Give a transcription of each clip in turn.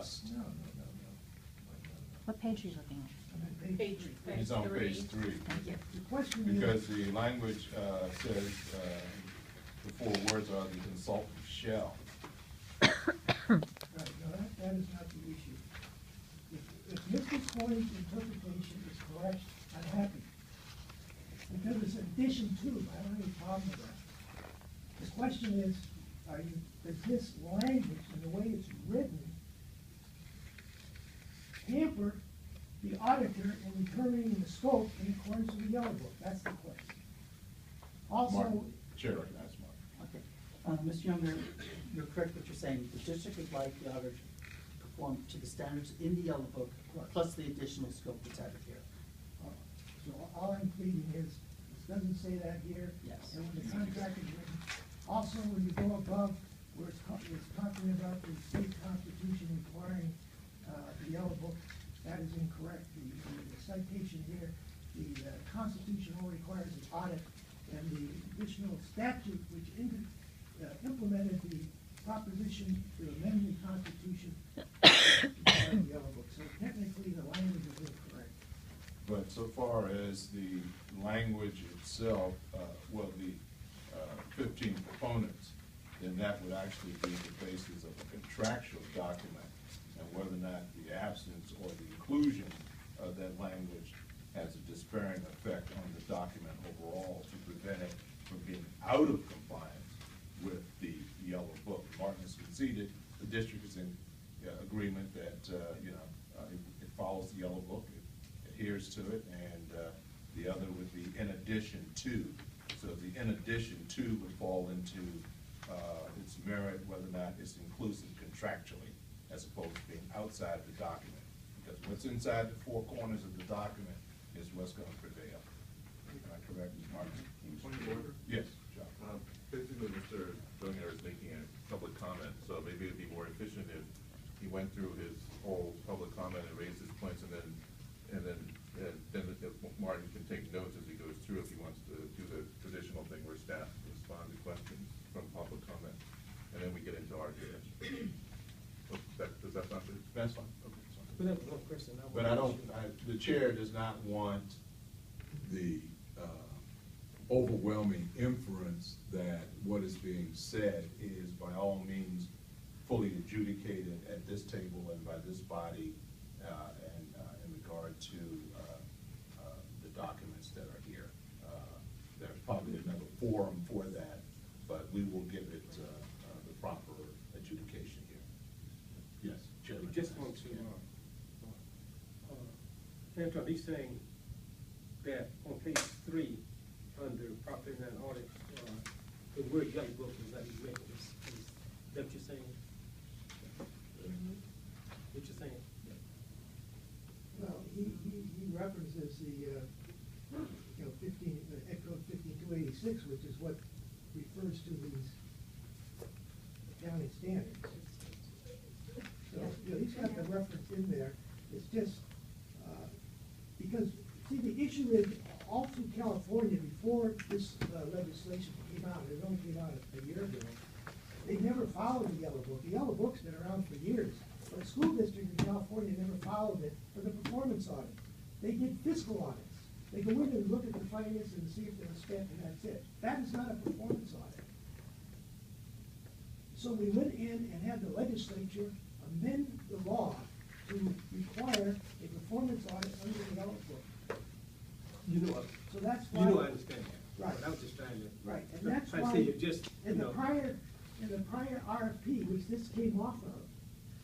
discussed. No. What page are you looking at? I'm at page three. It's on page 3. Thank you. The question is. Because the language says the 4 words are the consultant shall. Right, no, that is not the issue. If Mr. Coyne's interpretation is correct, I'm happy. Because it's addition to, I don't have any problem with that. The question is, does this language and the way it's written hamper the auditor in determining the scope in accordance with the yellow book? That's the question. Also, Martin, Chair recognizes Martin. Okay. Mr. Jungherr, you're correct what you're saying. The district would like the auditor to perform to the standards in the yellow book, plus the additional scope that's added here. so all I'm pleading is, this doesn't say that here. Yes. And when the contract is written, also when you go above where it's talking about the state constitution requiring the yellow book, that is incorrect. The citation here, the Constitution only requires an audit, and the additional statute which implemented the proposition to amend the Constitution required the yellow book. So technically, the language is incorrect. But so far as the language itself, the 15 components, then that would actually be the basis of a contractual document, and whether or not the absence or the inclusion of that language has a disparate effect on the document overall to prevent it from being out of compliance with the yellow book. Martin has conceded, the district is in agreement that it follows the yellow book, it adheres to it, and the other would be in addition to. So the in addition to would fall into its merit, whether or not it's inclusive contractually, as opposed to being outside the document. Because what's inside the 4 corners of the document is what's going to prevail. Am I correct, Ms. Martin? Point of order? Yes, John. Basically, Mr. Jungherr is making a public comment, so maybe it'd be more efficient if he went through his whole public comment and raised his points, and then Martin can take notes as he goes through if he wants to do the traditional thing where staff respond to questions from public comment, and then we get into arguments. Does that sound good? That's fine. Okay, that's fine. But that was one question. But the chair does not want the overwhelming inference that what is being said is by all means fully adjudicated at this table and by this body in regard to the documents that are here. There's probably another forum for that, but we will give it the proper adjudication here. Yes, Chairman. Just want to, Anton, he's saying that on page 3, under property and audit, the word yellow book is that he's making. Is that what you're saying? What you're saying? Well, he references the, 15, Code 15286, which is what refers to these accounting standards. So, he's got the reference in there. It's just, because, see, the issue is, all through California, before this legislation came out, it only came out a year ago, they never followed the yellow book. The yellow book's been around for years. But a school district in California never followed it for the performance audit. They did fiscal audits. They go in and look at the finances and see if they were spent, and that's it. That is not a performance audit. So we went in and had the legislature amend the law to require a performance audit under the yellow book. You know, So that's why. I understand that. Right. I was just trying to. Right, and that's I why, see you just, in the prior RFP, which this came off of,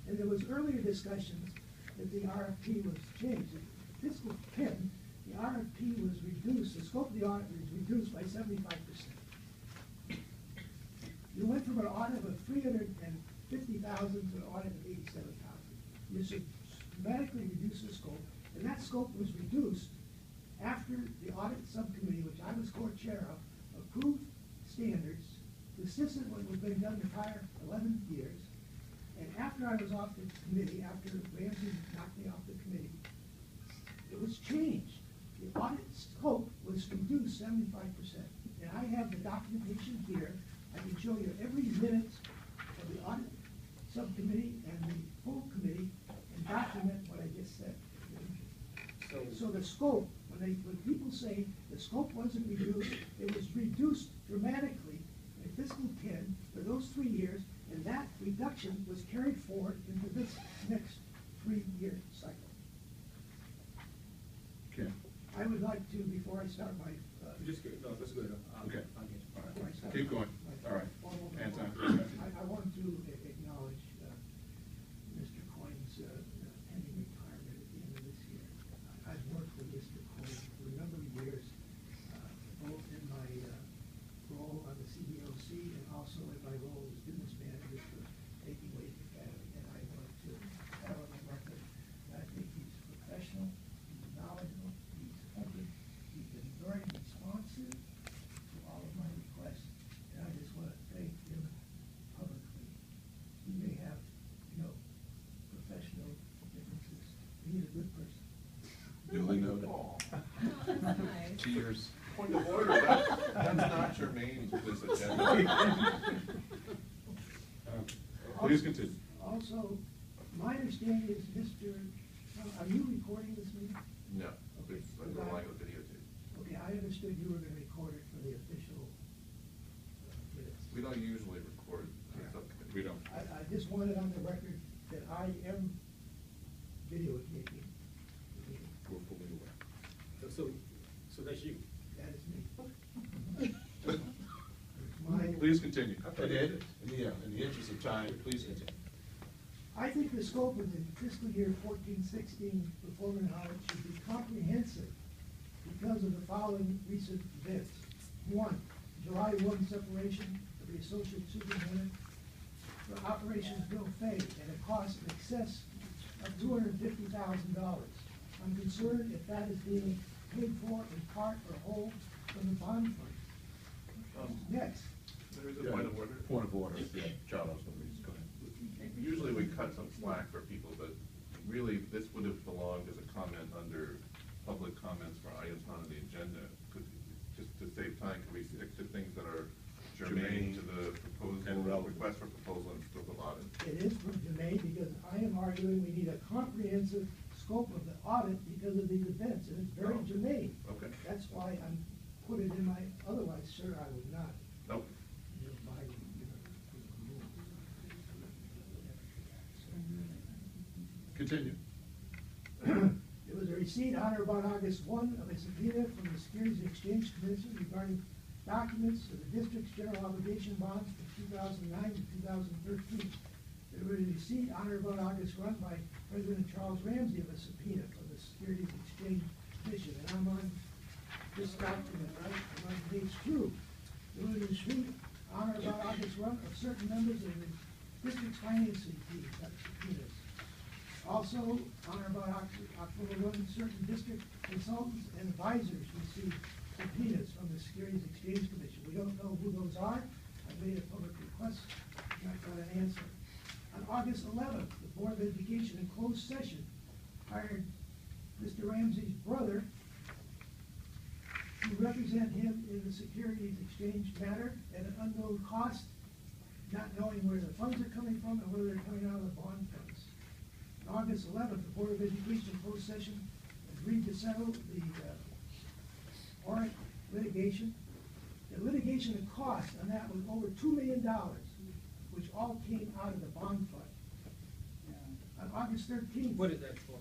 and there was earlier discussions that the RFP was changed. In fiscal 10, the RFP was reduced, the scope of the audit was reduced by 75%. You went from an audit of 350,000 to an audit of 87,000. You dramatically reduced the scope, and that scope was reduced after the audit subcommittee, which I was co-chair of, approved standards consistent with what was being done the prior 11 years. And after I was off the committee, after Ramsey knocked me off the committee, it was changed. The audit scope was reduced 75%. And I have the documentation here. I can show you every minute of the audit subcommittee and the full committee So the scope, when people say the scope wasn't reduced, it was reduced dramatically in fiscal 10 for those 3 years, and that reduction was carried forward into this next 3-year cycle. Ken? I would like to, before I start my, Just good, no, that's good. Okay. I'll get you. All right. before I start Keep going. my All right. formal Anton, report, second. I want to acknowledge Mr. Coyne's pending retirement at the end of this year. I've worked with Mr. Coyne for a number of years, both in my role on the CBOC and also in my role as business manager for Making Ways Academy. And I want to have on the record, I think he's professional, he's knowledgeable, he's humble, he's been very responsive to all of my requests, and I just want to thank him publicly. He may have, professional differences, but he's a good person. Duly noted. Nice. Cheers. Point of order, that's not germane to this agenda. Please continue. Also, my understanding is, are you recording this meeting? No, it's relying on videotape. Okay, I understood you were going to record it for the official minutes. We don't usually record the subcommittee. We don't. I just wanted on the record that I am videotaping the meeting. We're fully aware. So that's you. That is me. My- Please continue. In the interest of time, please continue. I think the scope of the fiscal year 14-16 performance audit should be comprehensive because of the following recent events. 1, July 1 separation of the associate superintendent for operations Bill Fay at a cost in excess of $250,000. I'm concerned if that is being paid for in part or whole from the bond fund. Next, There is a point of order. Point of order. Yeah, Charles, please, go ahead. Usually we cut some slack for people, but really, this would have belonged as a comment under public comments for items not on the agenda. Just to save time, can we stick to things that are germane to the proposal, And relevant. request for proposal and scope of audit? it is from Jermaine because I am arguing we need a comprehensive scope of the audit because of these events, and it's very Oh, germane. okay. That's why I'm put it in my, otherwise, sir, I would not. Nope. Continue. It was a receipt on or about August 1 of a subpoena from the Securities and Exchange Commission regarding documents of the district's general obligation bonds from 2009 to 2013. There was a receipt on or about August 1 by President Charles Ramsey of a subpoena from the Securities and Exchange Commission. And I'm on this document, right? I'm on page 2. There was a receipt on or about August 1 of certain members of the district's financing team, that's subpoenas. Also, on or about October 1, certain district consultants and advisors received subpoenas from the Securities Exchange Commission. We don't know who those are. I made a public request, and I got an answer. On August 11th, the Board of Education in closed session hired Mr. Ramsey's brother to represent him in the Securities Exchange matter at an unknown cost, not knowing where the funds are coming from and whether they're coming out of the bond funds. On August 11th, the Board of Education closed session agreed to settle the warrant litigation. The litigation cost on that was over $2 million, which all came out of the bond fund. On August 13th. What is that for?